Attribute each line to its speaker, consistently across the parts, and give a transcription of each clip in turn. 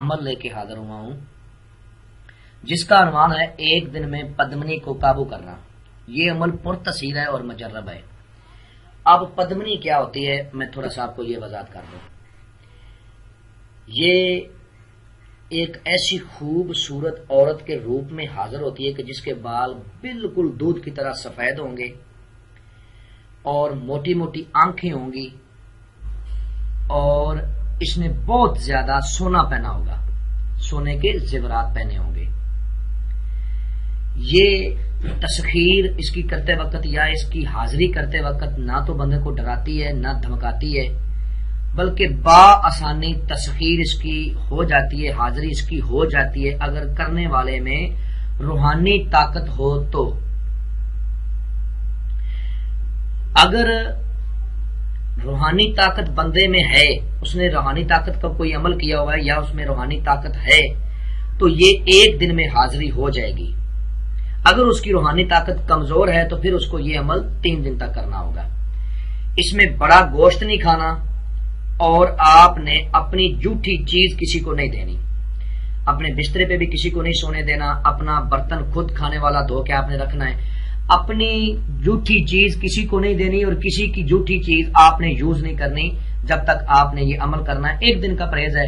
Speaker 1: عمل لے کے حاضر ہوا ہوں جس کا عنوان ہے ایک دن میں پدمنی کو قابو کرنا۔ یہ عمل پرتاثیر ہے اور مجرب ہے۔ اب پدمنی کیا ہوتی ہے میں تھوڑا سا آپ کو یہ وضاحت کر دوں۔ یہ ایک ایسی خوبصورت عورت کے روپ میں حاضر ہوتی ہے کہ جس کے بال بالکل دودھ کی طرح سفید ہوں گے اور موٹی موٹی آنکھیں ہوں گی اور اس نے بہت زیادہ سونا پہنا ہوگا، سونے کے زیورات پہنے ہوں گے۔ یہ تسخیر اس کی کرتے وقت یا اس کی حاضری کرتے وقت نہ تو بندے کو ڈراتی ہے نہ دھمکاتی ہے، بلکہ بآسانی تسخیر اس کی ہو جاتی ہے، حاضری اس کی ہو جاتی ہے اگر کرنے والے میں روحانی طاقت ہو تو۔ اگر روحانی طاقت بندے میں ہے، اس نے روحانی طاقت کا کوئی عمل کیا ہوا ہے یا اس میں روحانی طاقت ہے تو یہ ایک دن میں حاضری ہو جائے گی۔ اگر اس کی روحانی طاقت کمزور ہے تو پھر اس کو یہ عمل 3 دن تک کرنا ہوگا۔ اس میں بڑا گوشت نہیں کھانا اور آپ نے اپنی جھوٹی چیز کسی کو نہیں دینی، اپنے بسترے پہ بھی کسی کو نہیں سونے دینا، اپنا برتن خود کھانے والا دھو کے آپ نے رکھنا ہے، اپنی جھوٹی چیز کسی کو نہیں دینی اور کسی کی جھوٹی چیز آپ نے یوز نہیں کرنی جب تک آپ نے یہ عمل کرنا ہے۔ 1 دن کا پرہیز ہے،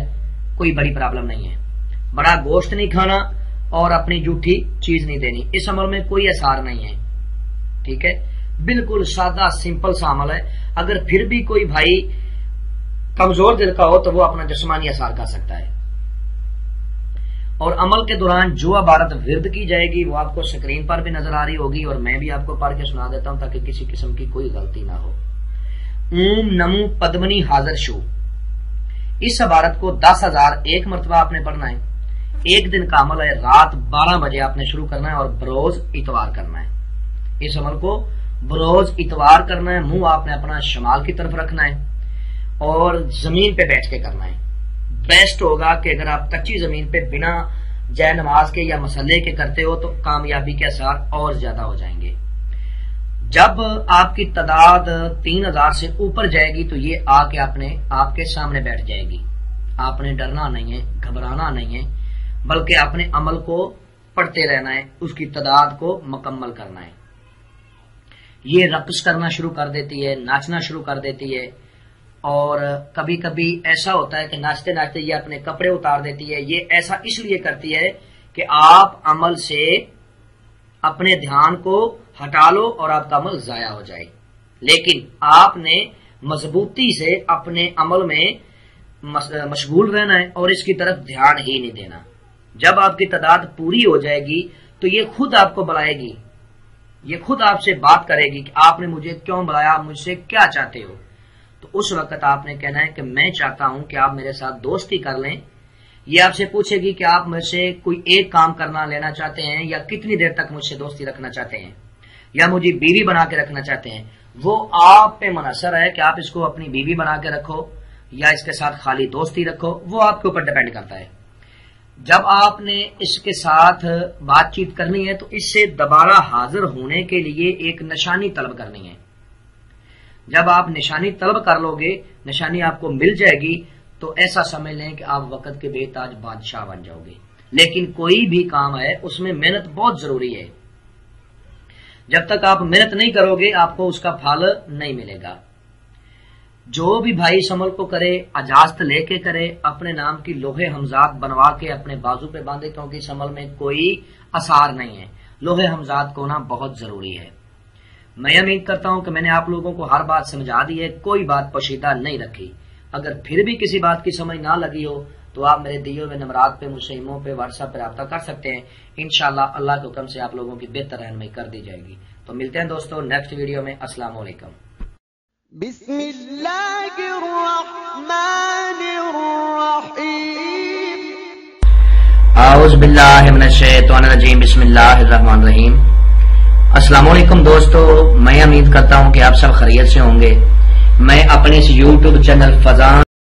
Speaker 1: کوئی بڑی پرابلم نہیں ہے۔ بڑا گوشت نہیں کھانا اور اپنی جھوٹی چیز نہیں دینی، اس عمل میں کوئی اثار نہیں ہے، ٹھیک ہے، بالکل سادہ سمپل سا عمل ہے۔ اگر پھر بھی کوئی بھائی کمزور دل کا ہو تو وہ اپنا جسمانی اثار کر سکتا ہے۔ اور عمل کے دوران جو عبارت ورد کی جائے گی وہ آپ کو سکرین پر بھی نظر آ رہی ہوگی اور میں بھی آپ کو پڑھ کے سنا دیتا ہوں تاکہ کسی قسم کی کوئی غلطی نہ ہو۔ اوم نمو پدمنی حاضر شو، اس عبارت کو 10,001 مرتبہ آپ نے پڑھنا ہے۔ 1 دن کا عمل ہے، رات 12 بجے آپ نے شروع کرنا ہے اور بروز اتوار کرنا ہے۔ اس عمل کو بروز اتوار کرنا ہے، منہ آپ نے اپنا شمال کی طرف رکھنا ہے اور زمین پہ بیٹھ کے کرنا ہے۔ بیسٹ ہوگا کہ اگر آپ کچی زمین پہ بنا جے نماز کے یا مسلح کے کرتے ہو تو کامیابی کے اثار اور زیادہ ہو جائیں گے۔ جب آپ کی تعداد 3,000 سے اوپر جائے گی تو یہ آ کے آپ کے سامنے بیٹھ جائے گی۔ آپ نے ڈرنا نہیں ہے، گھبرانا نہیں ہے، بلکہ اپنے عمل کو پڑھتے رہنا ہے، اس کی تعداد کو مکمل کرنا ہے۔ یہ رقص کرنا شروع کر دیتی ہے، ناچنا شروع کر دیتی ہے اور کبھی کبھی ایسا ہوتا ہے کہ ناچتے ناچتے یہ اپنے کپڑے اتار دیتی ہے۔ یہ ایسا اس لیے کرتی ہے کہ آپ عمل سے اپنے دھیان کو ہٹا لو اور آپ کا عمل ضائع ہو جائے، لیکن آپ نے مضبوطی سے اپنے عمل میں مشغول رہنا ہے اور اس کی طرف دھیان ہی نہیں دینا۔ جب آپ کی تعداد پوری ہو جائے گی تو یہ خود آپ کو بلائے گی، یہ خود آپ سے بات کرے گی کہ آپ نے مجھے کیوں بلایا، مجھ سے کیا چاہتے ہو۔ تو اس وقت آپ نے کہنا ہے کہ میں چاہتا ہوں کہ آپ میرے ساتھ دوستی کر لیں۔ یہ آپ سے پوچھے گی کہ آپ مجھ سے کوئی ایک کام کرنا لینا چاہتے ہیں یا کتنی دیر تک مجھ سے دوستی رکھنا چاہتے ہیں یا مجھے بیوی بنا کے رکھنا چاہتے ہیں۔ وہ آپ پہ منحصر ہے کہ آپ اس کو اپنی بیوی بنا کے رکھو یا اس کے ساتھ خالی دوستی رکھو، وہ آپ کے اوپر ڈیپینڈ کرتا ہے۔ جب آپ نے اس کے ساتھ بات چیت کرنی ہے تو اس سے دوبارہ حاضر ہونے کے لیے ایک نشانی طلب کرنی ہے۔ جب آپ نشانی طلب کر لو گے، نشانی آپ کو مل جائے گی تو ایسا سمجھ لیں کہ آپ وقت کے بے تاج بادشاہ بن جاؤ گے۔ لیکن کوئی بھی کام ہے اس میں محنت بہت ضروری ہے، جب تک آپ محنت نہیں کرو گے آپ کو اس کا پھل نہیں ملے گا۔ جو بھی بھائی اس عمل کو کرے اجازت لے کے کرے، اپنے نام کی لوہے حمزات بنوا کے اپنے بازو پہ باندھے، کیونکہ اس عمل میں کوئی اثار نہیں ہے، لوہے حمزات کو ہونا بہت ضروری ہے۔ میں امید کرتا ہوں کہ میں نے آپ لوگوں کو ہر بات سمجھا دی ہے، کوئی بات پوشیدہ نہیں رکھی۔ اگر پھر بھی کسی بات کی سمجھ نہ لگی ہو تو آپ میرے دیے ہوئے نمبرات پہ، مجھ سے ایمو پہ، واٹس ایپ پہ رابطہ کر سکتے ہیں۔ انشاءاللہ اللہ کے حکم سے آپ لوگوں کی بہتر رہنمائی کر دی جائے گی۔ تو ملتے ہیں دوستوں نیکسٹ ویڈیو میں۔ السلام علیکم۔
Speaker 2: بسم اللہ الرحمن الرحیم۔
Speaker 1: اعوذ باللہ من الشیطان الرجیم، بسم اللہ الرحمن الرحیم۔ السلام علیکم دوستو، میں امید کرتا ہوں کہ آپ سب خیریت سے ہوں گے۔ میں اپنے اس یوٹیوب چینل فضان